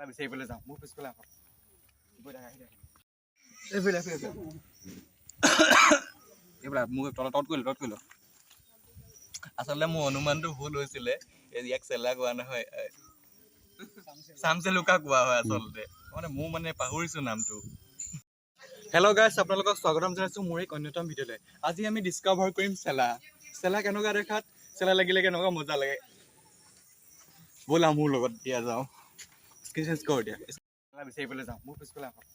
বিচাৰিবলৈ যাওঁ মোৰ পিছফালে আহক এইবিলাক মোক তলত কৰিলোঁ আচলতে মোৰ অনুমানটো ভুল হৈছিলে ইয়াক চেলা কোৱা নহয় চামচেলুকা কোৱা হয় আচলতে মোৰ পাহৰিছোঁ নামটো। হেল্ল' গাইছ, আপোনালোকক স্বাগতম জনাইছোঁ মোৰ এক অন্যতম ভিডিঅ'লৈ। আজি আমি ডিছকাভাৰ কৰিম চেলা কেনেকুৱা দেখাত, চেলা লাগিলে কেনেকুৱা মজা লাগে। ব'লা মোৰ লগত দিয়া যাওঁ, স্ক্ৰীন চেঞ্জ কৰ দিয়া। চেলা বিচাৰিবলৈ যাওঁ মোৰ পিছফালে আহক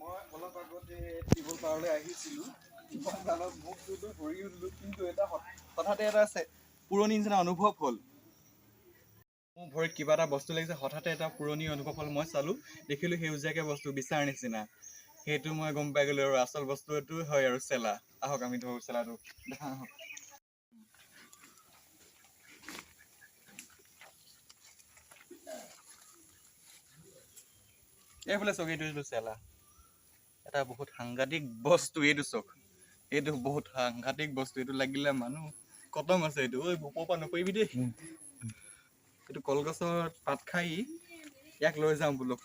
মই অলপ আগতে টিবল পাৰলৈ আহিছিলোঁ। মুখ ধুলো ভৰি ধুলো, কিন্তু এটা হঠাতে এটা পুৰণি নিচিনা অনুভৱ হ'ল। মোৰ ভৰিত কিবা এটা বস্তু লাগিছে, হঠাতে এটা পুৰণি অনুভৱ হ'ল। মই চালোঁ, দেখিলোঁ সেউজীয়াকৈ বস্তু বিচাৰ নিচিনা। সেইটো মই গম পাই গ'লোঁ আৰু আচল বস্তু এইটোৱে হয় আৰু চেলা। আহক আমি ধৰোঁ চেলাটো, দেখা আহক। এইফালে চক, এইটো চেলা। এটা বহুত সাংঘাতিক বস্তু এইটো চক, এইটো বহুত সাংঘাতিক বস্তু। এইটো লাগিলে মানুহ খতম আছে। এইটো ঐ ওপৰৰ পৰা নপৰিবি দেই। এইটো কলগছৰ পাত খাই ইয়াক লৈ যাওঁ বোলো।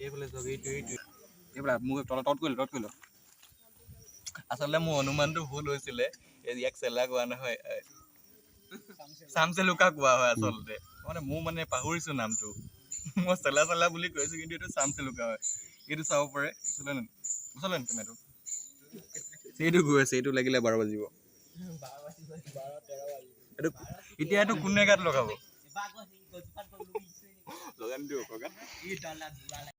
এইফালে চক, এইবিলাক মোক তলত কৰিলোঁ আচলতে মোৰ অনুমানটো ভুল হৈছিলে ইয়াক চেলা কোৱা নহয় চামচেলুকা কোৱা হয় আচলতে মোৰ পাহৰিছোঁ নামটো। মই চেলা বুলি কৈছোঁ, কিন্তু এইটো চামচেলুকা হয়। এইটো চাব পাৰে ওচৰলৈ কেমেৰাটো। এইটো গৈ আছে, এইটো লাগিলে 12 বাজিব। এতিয়া এইটো কোনে গাত লগাব? লগাই নিদিব ককা।